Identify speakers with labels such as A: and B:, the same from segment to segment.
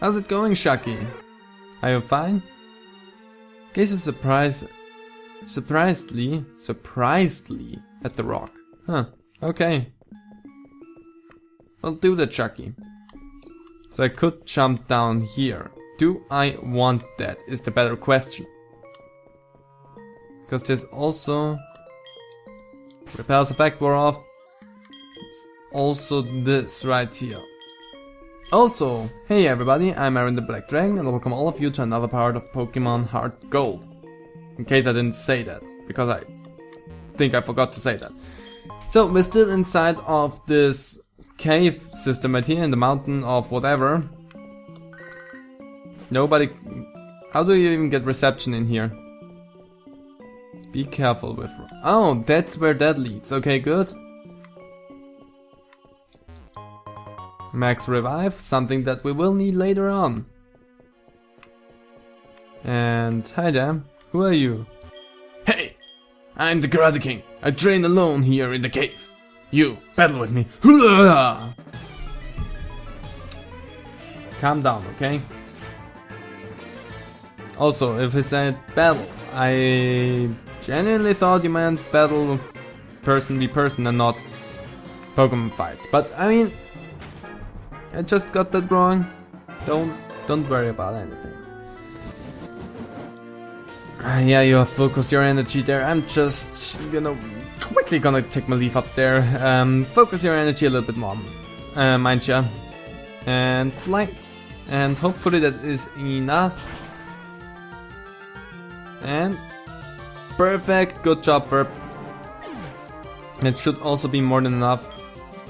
A: How's it going, Shaki? Are you fine? Gaze was surprisedly at the rock. Huh, okay. I'll do that, Shaki. So I could jump down here. Do I want that is the better question. Because there's also... Repels effect wore off. It's also this right here. Also, hey everybody, I'm Aaron the Black Dragon and welcome all of you to another part of Pokémon HeartGold. In case I didn't say that, because I think I forgot to say that. So, we're still inside of this cave system right here in the mountain of whatever. Nobody... How do you even get reception in here? Be careful with... Oh, that's where that leads. Okay, good. Max revive, something that we will need later on. And hi there, who are you?
B: Hey, I'm the Karate King. I train alone here in the cave. You, battle with me.
A: Calm down, okay? Also, if I said battle, I genuinely thought you meant battle person v person and not Pokemon fight. But I mean, I just got that wrong. Don't worry about anything. Yeah, you have focus your energy there. I'm just, quickly gonna take my leaf up there. Focus your energy a little bit more, mind ya. And fly. And hopefully that is enough. And perfect, good job, Verb. It should also be more than enough.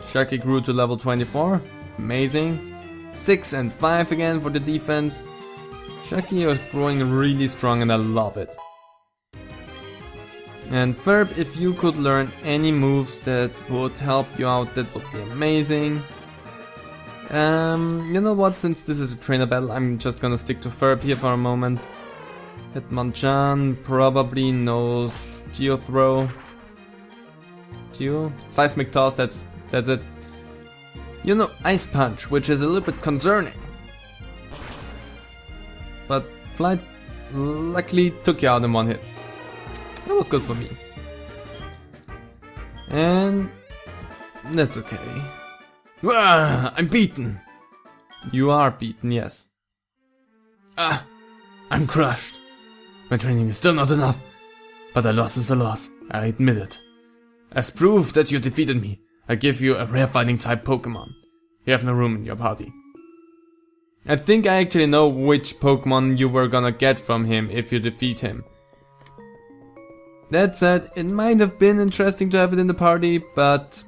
A: Shaki grew to level 24. Amazing. 6 and 5 again for the defense. Shaki is growing really strong and I love it. And Verb, if you could learn any moves that would help you out, that would be amazing. You know what, since this is a trainer battle, I'm just gonna stick to Verb here for a moment. Hitmonchan probably knows Geo Throw. Geo? Seismic Toss, that's it. Ice Punch, which is a little bit concerning. But Flight luckily took you out in one hit. That was good for me. And that's okay.
B: I'm beaten.
A: You are beaten, yes.
B: I'm crushed. My training is still not enough. But a loss is a loss, I admit it. As proof that you defeated me, I give you a rare fighting type Pokemon. You have no room in your party.
A: I think I actually know which Pokemon you were gonna get from him if you defeat him. That said, it might have been interesting to have it in the party, but...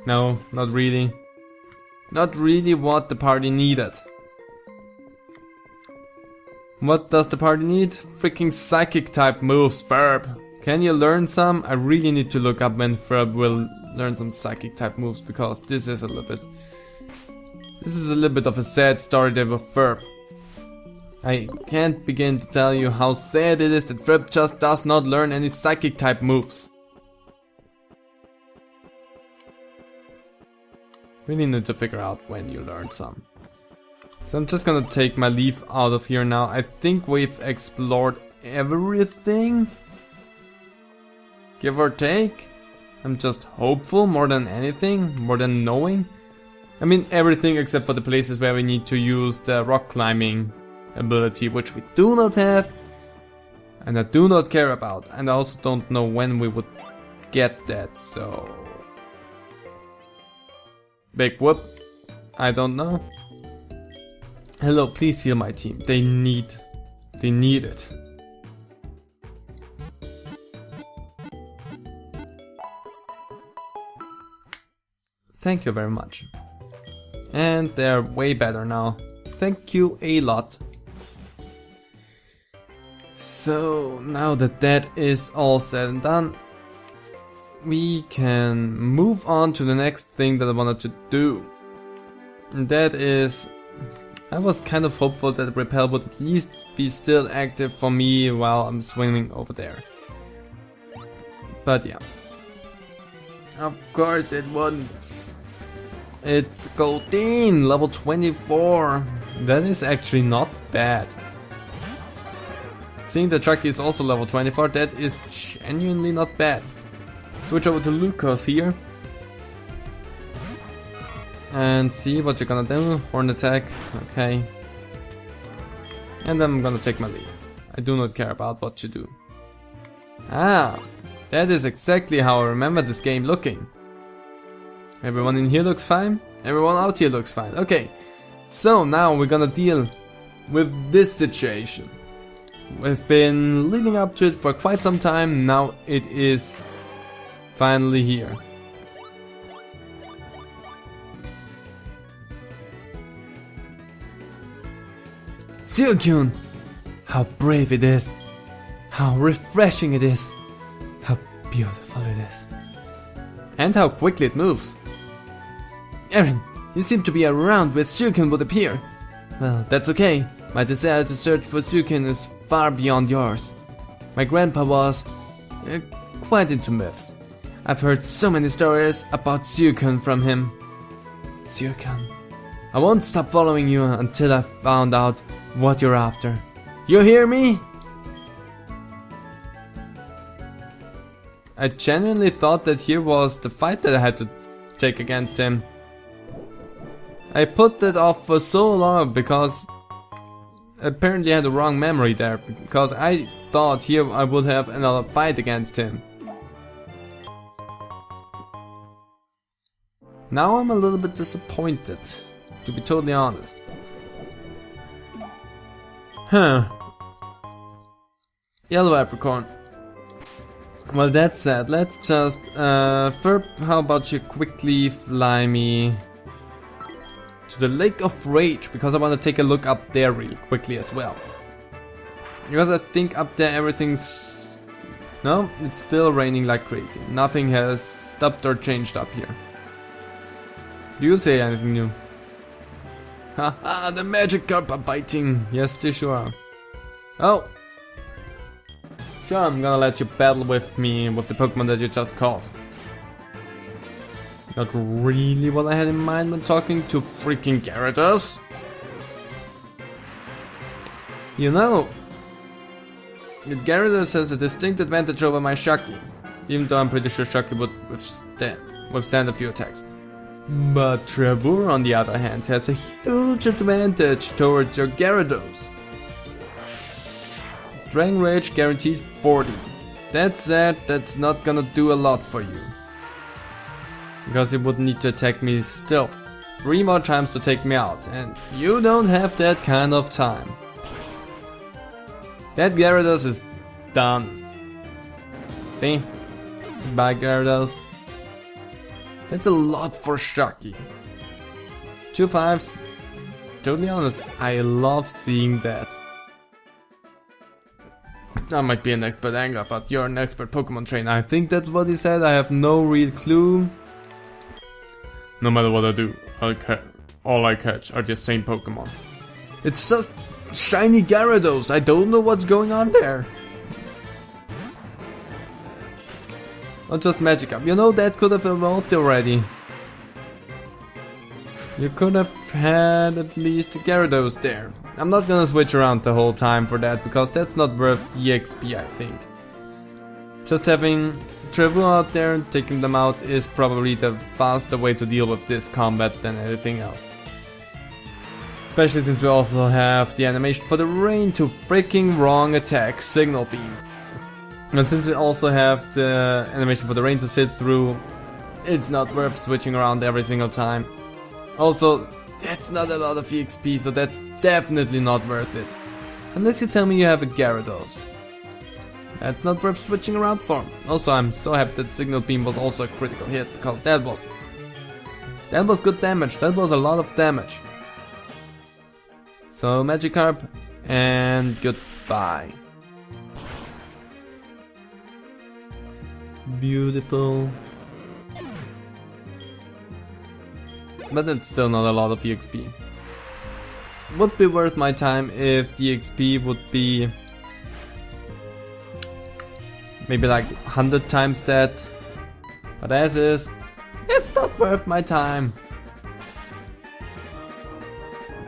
A: No, not really. Not really what the party needed. What does the party need? Freaking psychic type moves, Verb. Can you learn some? I really need to look up when Verb will learn some psychic type moves, because this is a little bit of a sad story there with Verb. I can't begin to tell you how sad it is that Verb just does not learn any psychic type moves. Really need to figure out when you learn some. So I'm just gonna take my leaf out of here now. I think we've explored everything. Give or take. I'm just hopeful more than anything, more than knowing. I mean everything except for the places where we need to use the rock climbing ability, which we do not have. And I do not care about. And I also don't know when we would get that, so... Big whoop. I don't know. Hello, please heal my team. They need it. Thank you very much. And they're way better now. Thank you a lot. So, now that that is all said and done, we can move on to the next thing that I wanted to do. And that is... I was kind of hopeful that Repel would at least be still active for me while I'm swimming over there. But yeah. Of course it wouldn't. It's Goldeen, level 24. That is actually not bad. Seeing that Chucky is also level 24, that is genuinely not bad. Switch over to Lucas here. And see what you're gonna do. Horn attack, okay. And then I'm gonna take my leave. I do not care about what you do. Ah, that is exactly how I remember this game looking. Everyone in here looks fine. Everyone out here looks fine. Okay, so now we're gonna deal with this situation. We've been leading up to it for quite some time. Now it is finally here. Suicune! How brave it is! How refreshing it is! How beautiful it is! And how quickly it moves! Aaron, you seem to be around where Suicune would appear. Well, that's okay. My desire to search for Suicune is far beyond yours. My grandpa was quite into myths. I've heard so many stories about Suicune from him. Suicune. I won't stop following you until I've found out what you're after. You hear me? I genuinely thought that here was the fight that I had to take against him. I put that off for so long because apparently I had the wrong memory there, because I thought here I would have another fight against him. Now I'm a little bit disappointed, to be totally honest. Huh. Yellow Apricorn. Well, that said, let's just, Ferb, how about you quickly fly me to the Lake of Rage, because I want to take a look up there really quickly as well. Because I think up there everything's... No, it's still raining like crazy. Nothing has stopped or changed up here. Do you say anything new? Haha, the Magikarp are biting. Yes, they sure are. Oh! Sure, I'm gonna let you battle with me with the Pokemon that you just caught. Not really what I had in mind when talking to freaking Gyarados. You know, that Gyarados has a distinct advantage over my Shocky, even though I'm pretty sure Shocky would withstand a few attacks. But Trevor, on the other hand, has a huge advantage towards your Gyarados. Dragon Rage guaranteed 40. That said, that's not gonna do a lot for you. Because you would need to attack me still 3 more times to take me out, and you don't have that kind of time. That Gyarados is done. See? Goodbye, Gyarados. That's a lot for Shocky. 2 5s. Totally honest, I love seeing that. I might be an expert angler, but you're an expert Pokemon trainer. I think that's what he said. I have no real clue. No matter what I do, all I catch are the same Pokemon. It's just shiny Gyarados. I don't know what's going on there. Or just Magikarp. You know, that could have evolved already. You could have had at least Gyarados there. I'm not gonna switch around the whole time for that, because that's not worth the XP, I think. Just having Trevor out there and taking them out is probably the faster way to deal with this combat than anything else. Especially since we also have the animation for the rain to freaking wrong attack, Signal Beam. And since we also have the animation for the rain to sit through, it's not worth switching around every single time. Also, that's not a lot of EXP, so that's definitely not worth it. Unless you tell me you have a Gyarados. That's not worth switching around for. Also, I'm so happy that Signal Beam was also a critical hit, because that was good damage. That was a lot of damage. So, Magikarp, and goodbye. Beautiful. But it's still not a lot of EXP. Would be worth my time if the EXP would be maybe like 100 times that. But as is, it's not worth my time.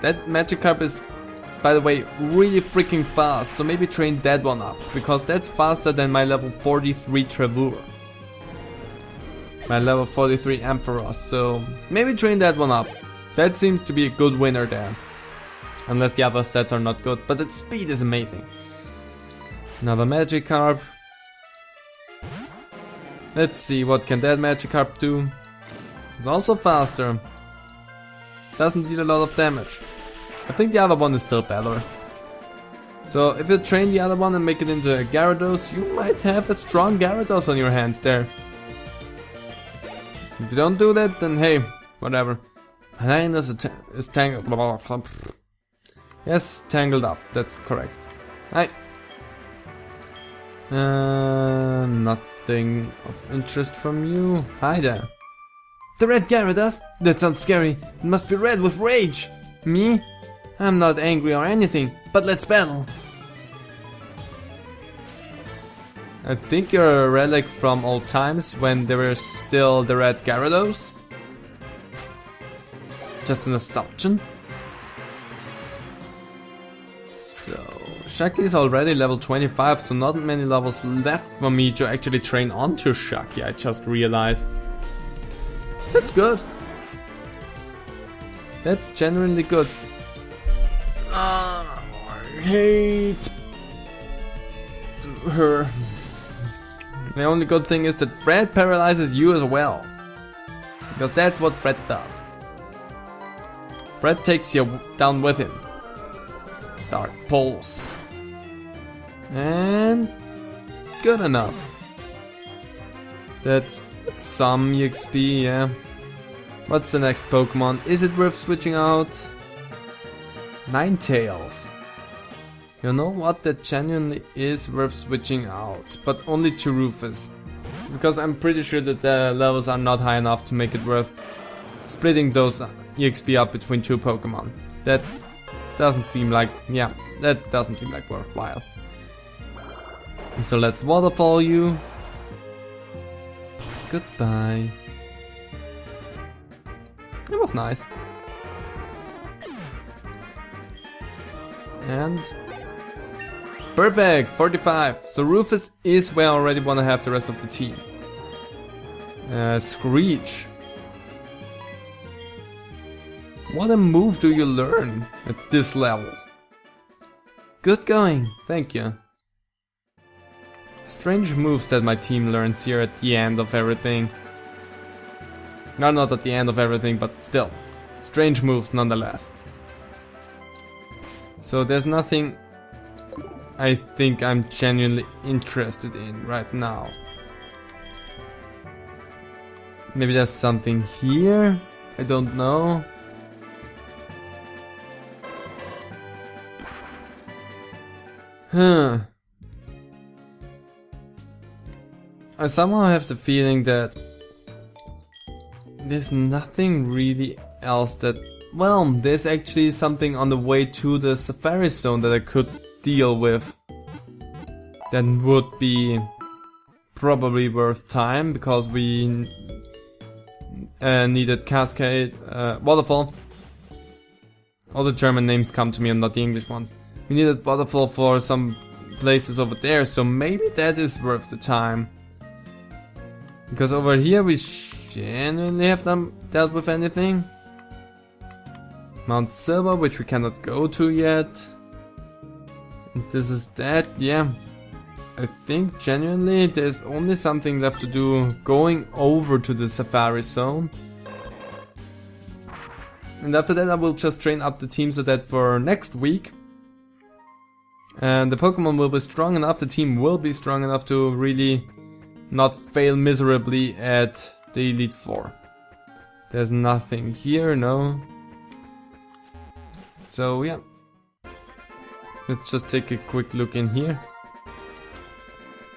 A: That Magikarp is, by the way, really freaking fast, so maybe train that one up, because that's faster than my level 43 Travur. My level 43 Ampharos, so maybe train that one up. That seems to be a good winner there. Unless the other stats are not good, but its speed is amazing. Another Magikarp. Let's see, what can that Magikarp do? It's also faster. Doesn't deal a lot of damage. I think the other one is still better. So if you train the other one and make it into a Gyarados, you might have a strong Gyarados on your hands there. If you don't do that, then hey, whatever. Hyenas is tangled. Yes, tangled up, that's correct. Hi. Nothing of interest from you. Hi there. The red Gyarados? That sounds scary. It must be red with rage. Me? I'm not angry or anything, but let's battle. I think you're a relic from old times when there were still the red Gyarados. Just an assumption. So, Shaki is already level 25, so not many levels left for me to actually train onto Shaki, I just realized. That's good. That's genuinely good. I hate her. The only good thing is that Fred paralyzes you as well. Because that's what Fred does. Fred takes you down with him. Dark Pulse. And good enough. That's some EXP, yeah. What's the next Pokemon? Is it worth switching out? Ninetales. You know what? That genuinely is worth switching out. But only to Rufus. Because I'm pretty sure that the levels are not high enough to make it worth splitting those EXP up between two Pokemon. That doesn't seem like, yeah, that doesn't seem like worthwhile. So let's waterfall you. Goodbye. It was nice. And perfect, 45. So Rufus is where I already want to have the rest of the team. Screech. What a move do you learn at this level? Good going, thank you. Strange moves that my team learns here at the end of everything. No, not at the end of everything, but still. Strange moves nonetheless. So there's nothing I think I'm genuinely interested in right now. Maybe there's something here? I don't know. Huh. I somehow have the feeling that there's nothing really else that... Well, there's actually something on the way to the Safari Zone that I could deal with. That would be probably worth time, because we needed Cascade, Waterfall. All the German names come to me and not the English ones. We needed Waterfall for some places over there, so maybe that is worth the time. Because over here we genuinely have dealt with anything. Mount Silver, which we cannot go to yet. And this is that, yeah. I think genuinely there's only something left to do going over to the Safari Zone. And after that I will just train up the team so that for next week and the Pokemon will be strong enough, the team will be strong enough to really not fail miserably at the Elite Four. There's nothing here, no. So yeah. Let's just take a quick look in here.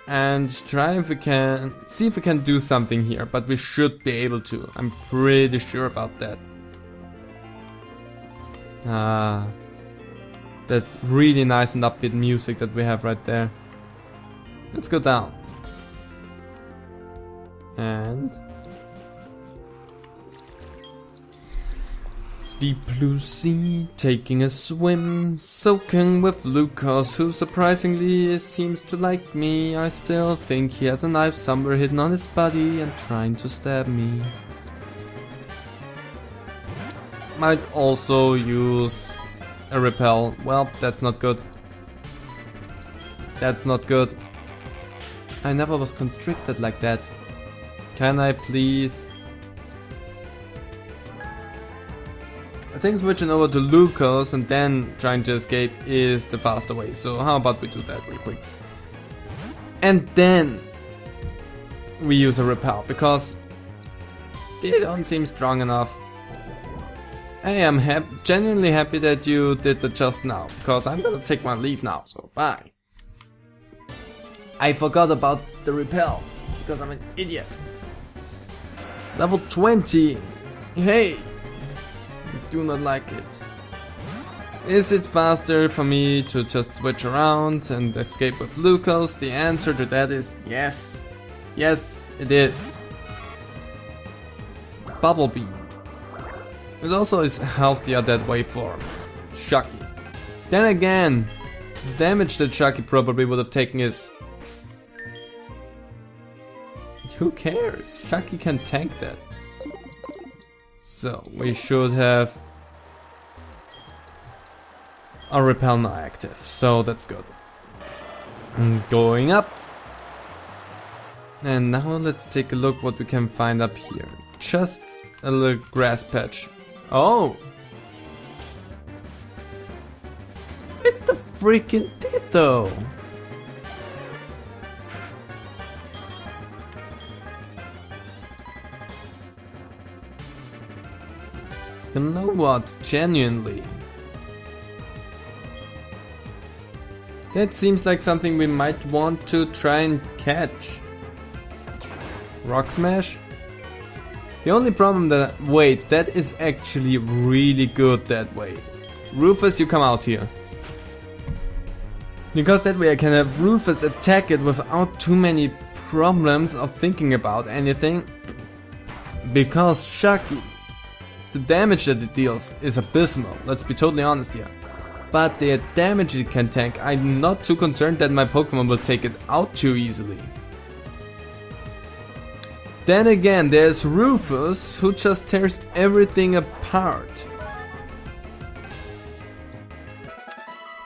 A: And try if we can, see if we can do something here, but we should be able to. I'm pretty sure about that. That really nice and upbeat music that we have right there. Let's go down. And deep blue sea, taking a swim, soaking with Lucas, who surprisingly seems to like me. I still think he has a knife somewhere hidden on his body and trying to stab me. Might also use a repel. Well, that's not good. That's not good. I never was constricted like that. Can I please? I think switching over to Lucas and then trying to escape is the faster way. So how about we do that real quick. And then we use a repel because they don't seem strong enough. I am genuinely happy that you did that just now, because I'm gonna take my leave now, so bye. I forgot about the repel, because I'm an idiot. Level 20. Hey! Do not like it. Is it faster for me to just switch around and escape with Lucas? The answer to that is yes. Yes, it is. Bubble Beam. It also is healthier that way for Chucky. Then again, the damage that Chucky probably would have taken is... Who cares? Chucky can tank that. So, we should have our repel now active, so that's good. Going up. And now let's take a look what we can find up here. Just a little grass patch. Oh! It the freaking did though! You know what? Genuinely. That seems like something we might want to try and catch. Rock Smash? The only problem that... Wait, that is actually really good that way. Rufus, you come out here. Because that way I can have Rufus attack it without too many problems of thinking about anything. Because Chucky, the damage that it deals is abysmal, let's be totally honest here. But the damage it can tank, I'm not too concerned that my Pokemon will take it out too easily. Then again, there's Rufus, who just tears everything apart.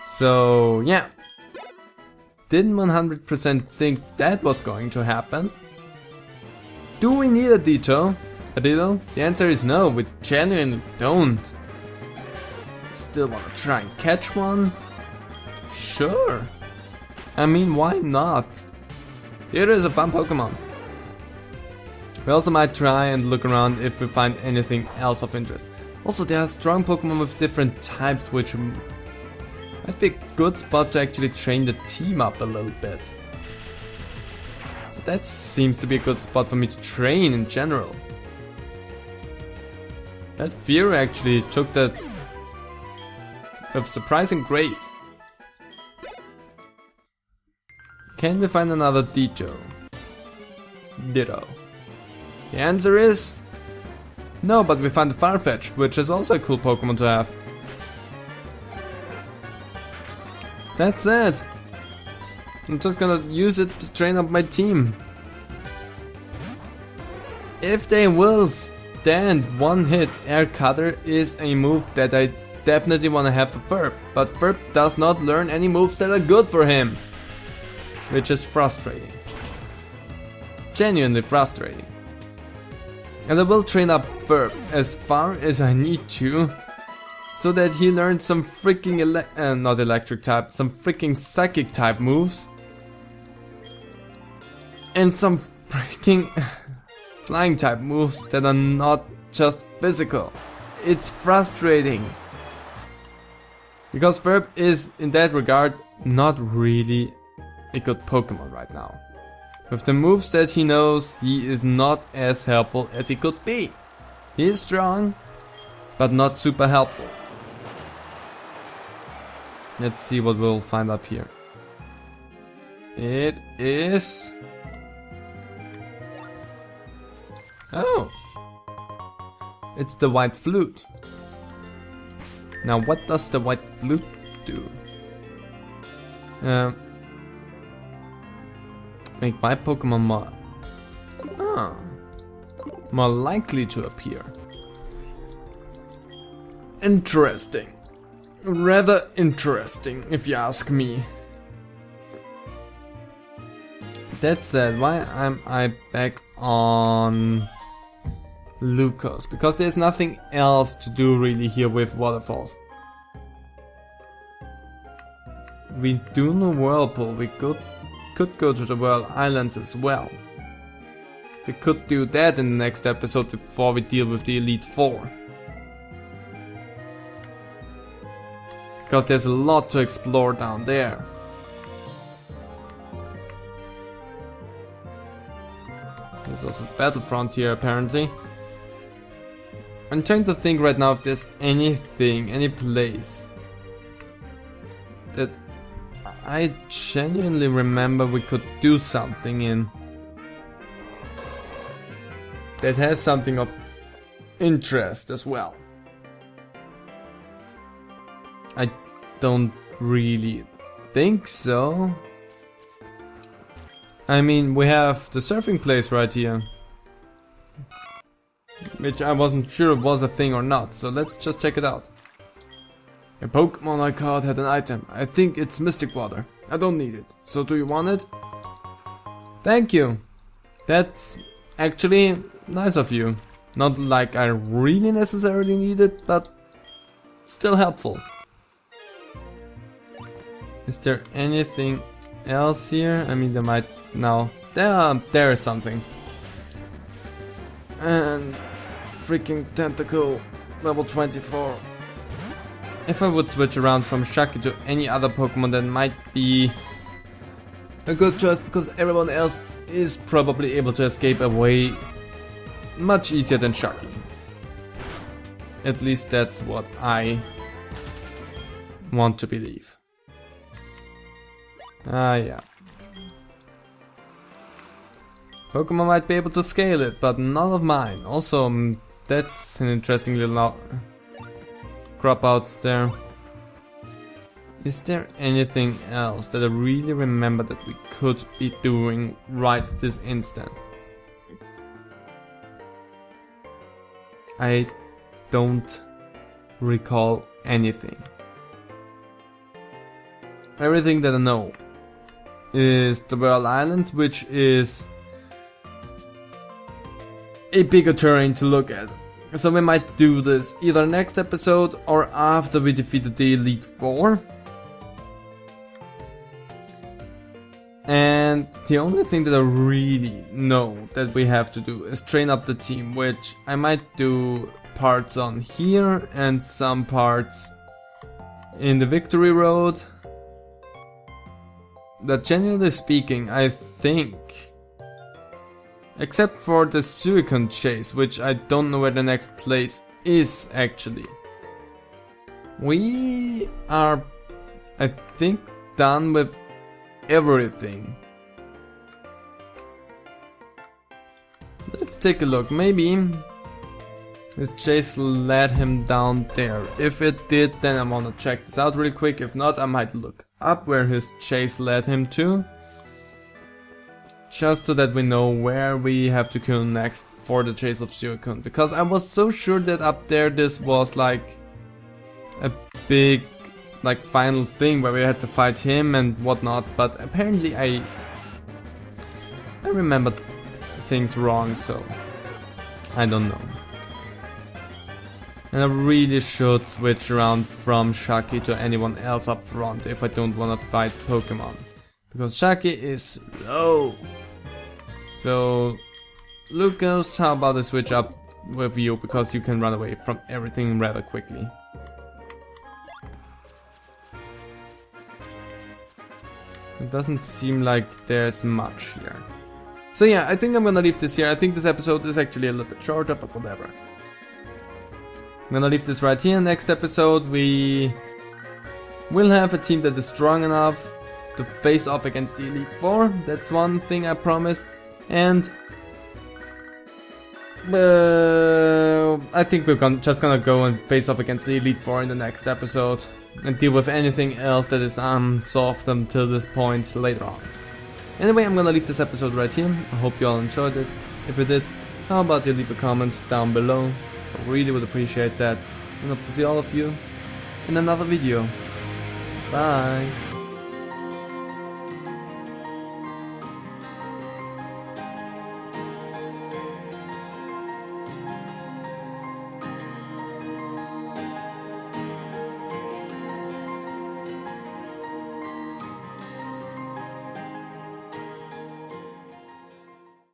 A: So, yeah. Didn't 100% think that was going to happen. Do we need a Ditto? The answer is no, we genuinely don't. Still wanna try and catch one? Sure. I mean, why not? Ditto is a fun Pokemon. We also might try and look around if we find anything else of interest. Also, there are strong Pokemon with different types, which might be a good spot to actually train the team up a little bit. So that seems to be a good spot for me to train in general. That Fear actually took that with surprising grace. Can we find another Ditto? The answer is no, but we find the Farfetch'd, which is also a cool Pokemon to have. That's it. I'm just gonna use it to train up my team. If they will stand one hit, Air Cutter is a move that I definitely wanna have for Ferb, but Ferb does not learn any moves that are good for him, which is frustrating. Genuinely frustrating. And I will train up Ferb as far as I need to, so that he learns some freaking not electric type, some freaking psychic type moves. And some freaking flying type moves that are not just physical. It's frustrating. Because Ferb is, in that regard, not really a good Pokemon right now. With the moves that he knows, he is not as helpful as he could be. He is strong, but not super helpful. Let's see what we'll find up here. It is... Oh! It's the White Flute. Now what does the white flute do? Make my Pokemon more likely to appear. Interesting. Rather interesting, if you ask me. That said, why am I back on Lucas? Because there's nothing else to do really here with waterfalls. We do know Whirlpool, we could go to the Whirl Islands as well. We could do that in the next episode before we deal with the Elite Four. Because there's a lot to explore down there. There's also the Battlefront here apparently. I'm trying to think right now if there's anything, any place that I genuinely remember we could do something in. That has something of interest as well. I don't really think so. I mean, we have the surfing place right here, which I wasn't sure was a thing or not, so let's just check it out. A Pokemon I caught had an item. I think it's Mystic Water. I don't need it. So do you want it? Thank you. That's actually nice of you. Not like I really necessarily need it, but still helpful. Is there anything else here? I mean, there might now. There is something. And freaking Tentacle, level 24. If I would switch around from Shaki to any other Pokemon, that might be a good choice because everyone else is probably able to escape away much easier than Shaki. At least that's what I want to believe. Yeah. Pokemon might be able to scale it, but none of mine. Also, that's an interesting little crop out there. Is there anything else that I really remember that we could be doing right this instant? I don't recall anything. Everything that I know is the Whirl Islands, which is a bigger terrain to look at. So we might do this either next episode or after we defeated the Elite Four. And the only thing that I really know that we have to do is train up the team, which I might do parts on here and some parts in the Victory Road. But generally speaking, I think, except for the Suicune chase, which I don't know where the next place is actually, we are, I think, done with everything. Let's take a look. Maybe this chase led him down there. If it did, then I wanna check this out real quick. If not, I might look up where his chase led him to, just so that we know where we have to kill next for the chase of Suicune. Because I was so sure that up there this was like a big final thing where we had to fight him and whatnot, but apparently I remembered things wrong, so I don't know. And I really should switch around from Shaki to anyone else up front if I don't want to fight Pokemon, because Shaki is slow. So Lucas, how about I switch up with you, because you can run away from everything rather quickly. It doesn't seem like there's much here. So yeah, I think I'm gonna leave this here. I think this episode is actually a little bit shorter, but whatever. I'm gonna leave this right here. Next episode we will have a team that is strong enough to face off against the Elite Four. That's one thing I promise. And I think we're just gonna go and face off against the Elite Four in the next episode and deal with anything else that is unsolved until this point later on. Anyway, I'm gonna leave this episode right here. I hope you all enjoyed it. If you did, how about you leave a comment down below? I really would appreciate that. And hope to see all of you in another video. Bye.